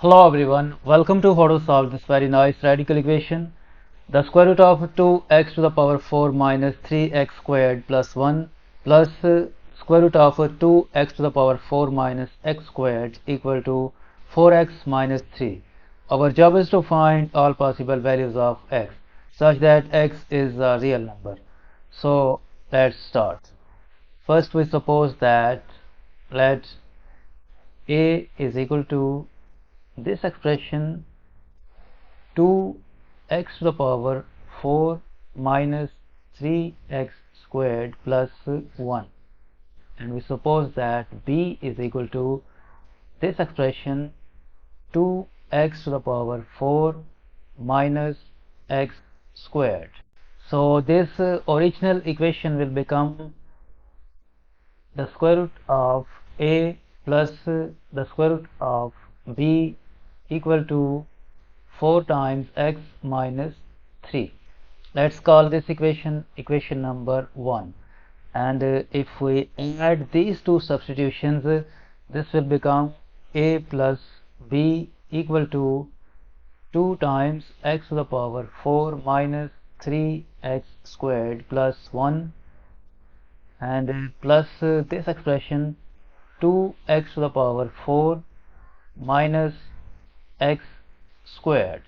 Hello everyone, welcome to how to solve this very nice radical equation. The square root of 2x to the power 4 minus 3x squared plus 1 plus square root of 2x to the power 4 minus x squared equal to 4x minus 3. Our job is to find all possible values of x such that x is a real number. So let's start. First we suppose that let a is equal to this expression 2x to the power 4 minus 3x squared plus 1, and we suppose that b is equal to this expression 2x to the power 4 minus x squared. So this original equation will become the square root of a plus the square root of b equal to 4 times x minus 3. Let's call this equation number 1, and if we add these two substitutions, this will become a plus b equal to 2 times x to the power 4 minus 3x squared plus 1, and plus this expression 2x to the power 4 minus x squared.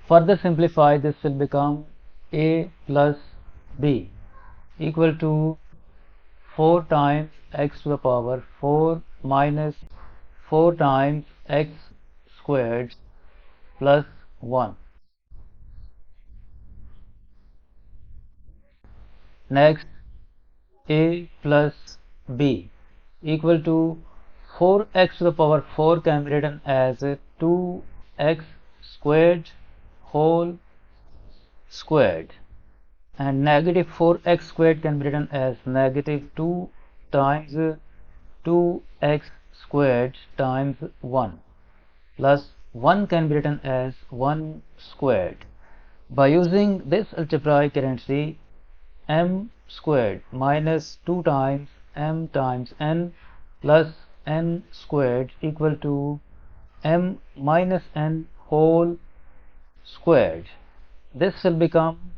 Further simplify, this will become a plus b equal to 4 times x to the power 4 minus 4 times x squared plus 1. Next, a plus b equal to 4x to the power 4 can be written as 2x squared whole squared, and negative 4x squared can be written as negative 2 times 2x squared times 1 plus 1 can be written as 1 squared. By using this algebraic identity, m squared minus 2 times m times n plus n squared equal to m minus n whole squared. This will become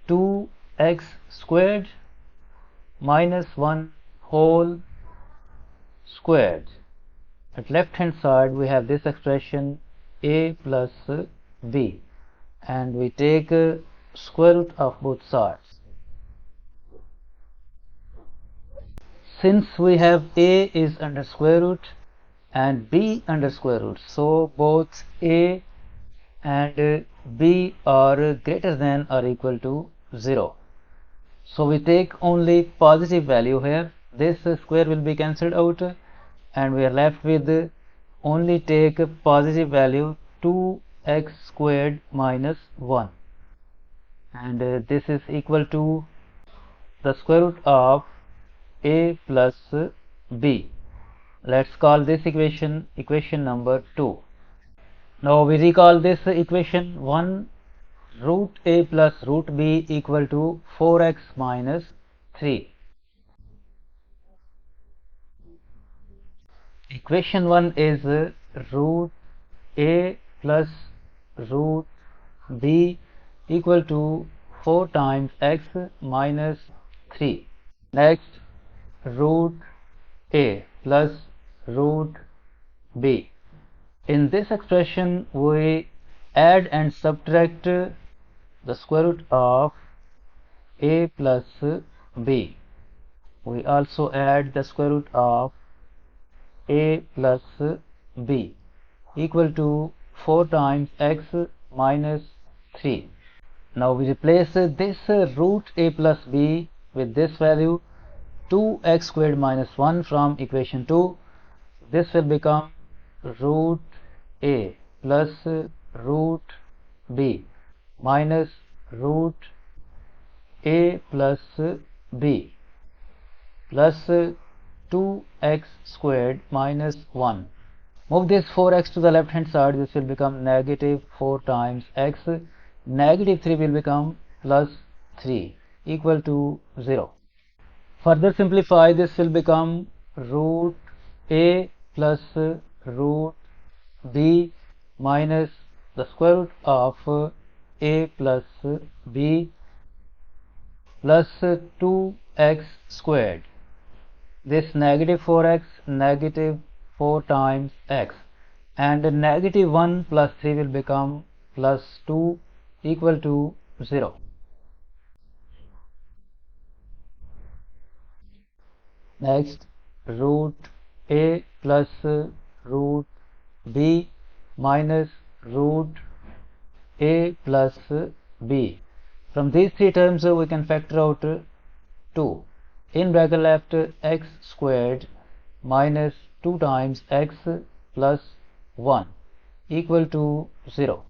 2x squared minus 1 whole squared. At left hand side we have this expression a plus b, and we take square root of both sides. Since we have a is under square root and b under square root, so both a and b are greater than or equal to 0. So we take only positive value here. This square will be cancelled out, and we are left with only take positive value 2x squared minus 1, and this is equal to the square root of a plus b. Let's call this equation number 2. Now we recall this equation 1, root a plus root b equal to 4x minus 3. Equation 1 is root a plus root b equal to 4 times x minus 3. Next, root a plus root b. In this expression we add and subtract the square root of a plus b. We also add the square root of a plus b equal to 4 times x minus 3. Now we replace this root a plus b with this value 2x squared minus 1 from equation 2. This will become root a plus root b minus root a plus b plus 2x squared minus 1. Move this 4x to the left hand side. This will become negative 4 times x. Negative 3 will become plus 3 equal to 0. Further simplify, this will become root a plus root b minus the square root of a plus b plus 2x squared. This negative 4x, negative 4 times x, and negative 1 plus 3 will become plus 2 equal to 0. Next, root a plus root b minus root a plus b. From these three terms we can factor out 2. In bracket left, x squared minus 2 times x plus 1 equal to 0.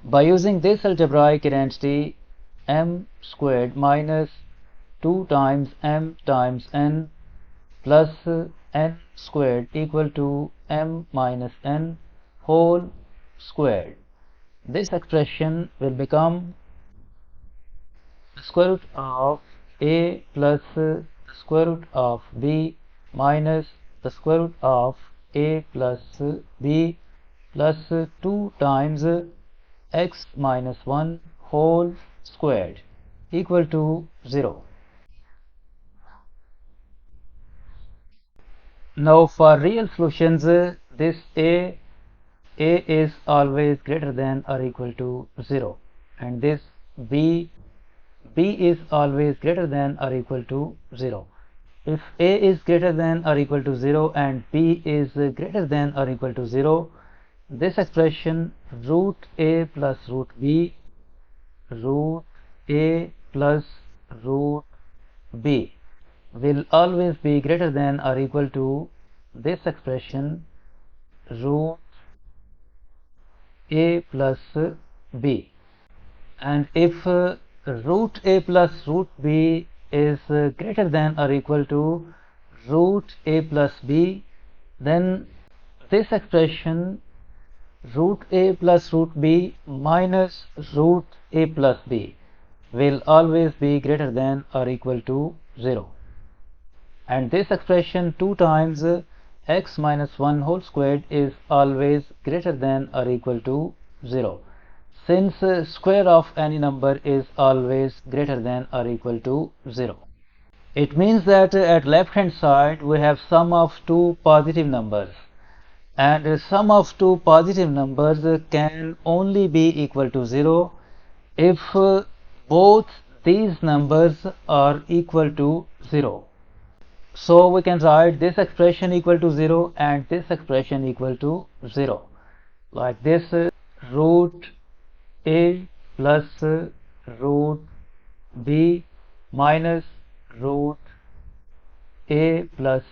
By using this algebraic identity, m squared minus 2 times m times n plus n squared equal to m minus n whole squared. This expression will become the square root of a plus the square root of b minus the square root of a plus b plus 2 times x minus 1 whole squared equal to 0. Now for real solutions, this a is always greater than or equal to 0, and this b is always greater than or equal to 0. If a is greater than or equal to 0 and b is greater than or equal to 0, this expression root a plus root b, root a plus root b will always be greater than or equal to this expression root a plus b. And if root a plus root b is greater than or equal to root a plus b, then this expression root a plus root b minus root a plus b will always be greater than or equal to 0. And this expression 2 times x minus 1 whole squared is always greater than or equal to 0, since square of any number is always greater than or equal to 0. It means that at left hand side we have sum of two positive numbers, and sum of two positive numbers can only be equal to 0 if both these numbers are equal to 0. So we can write this expression equal to 0 and this expression equal to 0 like this: root a plus root b minus root a plus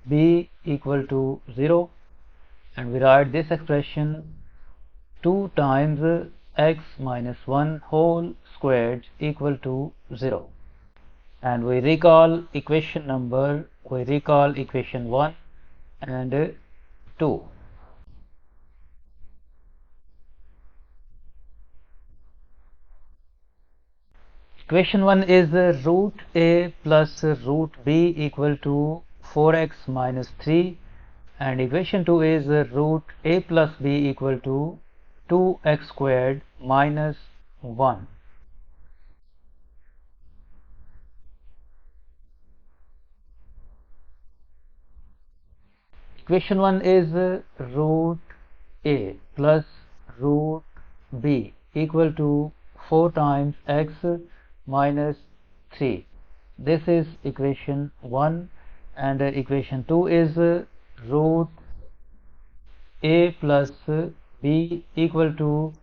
b equal to 0, and we write this expression 2 times x minus 1 whole squared equal to 0. And we recall equation 1 and 2. Equation 1 is root a plus root b equal to 4x minus 3, and equation 2 is root a plus b equal to 2x squared minus 1. Equation 1 is root a plus root b equal to 4 times x minus 3. This is equation 1, and equation 2 is root a plus b equal to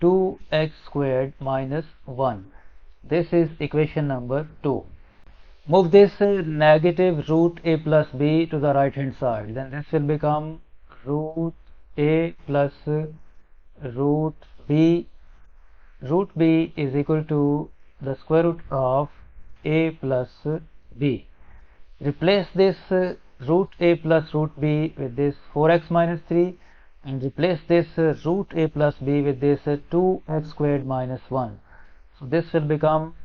2x squared minus 1. This is equation number 2. Move this negative root a plus b to the right hand side, then this will become root a plus root b. Root b is equal to the square root of a plus b. Replace this root a plus root b with this 4x minus 3, and replace this root a plus b with this 2x squared minus 1. So this will become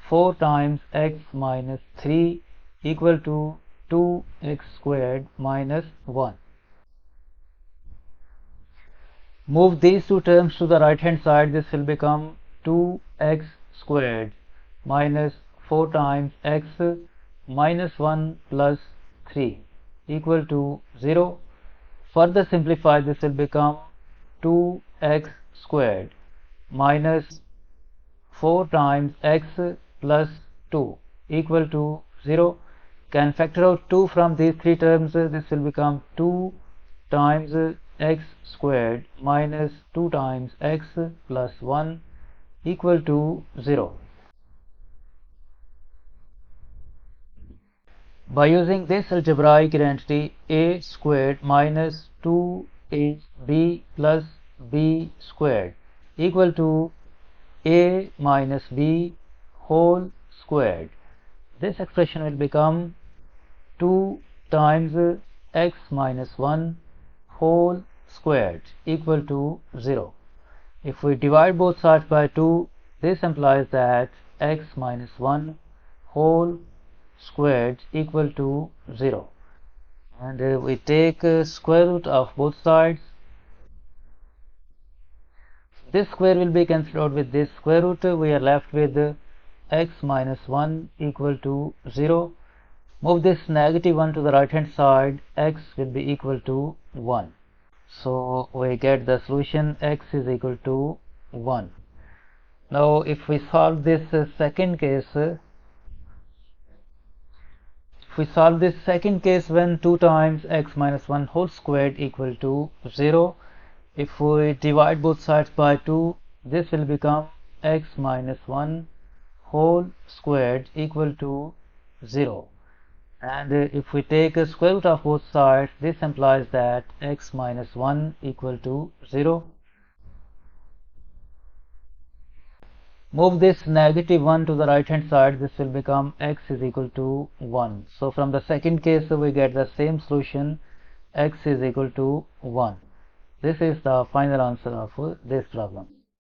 4 times x minus 3 equal to 2x squared minus 1. Move these two terms to the right hand side. This will become 2x squared minus 4 times x minus 1 plus 3 equal to 0. Further simplify, this will become 2x squared minus 4 times x plus 2 equal to 0. Can factor out 2 from these three terms. This will become 2 times x squared minus 2 times x plus 1 equal to 0. By using this algebraic identity, a squared minus 2ab plus b squared equal to a minus b whole squared. This expression will become 2 times x minus 1 whole squared equal to 0. If we divide both sides by 2, this implies that x minus 1 whole squared equal to 0. And we take square root of both sides. This square will be cancelled out with this square root. We are left with x minus 1 equal to 0. Move this negative 1 to the right hand side. X will be equal to 1. So we get the solution x is equal to 1. Now if we solve this second case, when 2 times x minus 1 whole squared equal to 0, if we divide both sides by 2, this will become x minus 1 whole squared equal to 0. And if we take a square root of both sides, this implies that x minus 1 equal to 0. Move this negative 1 to the right hand side. This will become x is equal to 1. So from the second case we get the same solution, x is equal to 1. This is the final answer of this problem.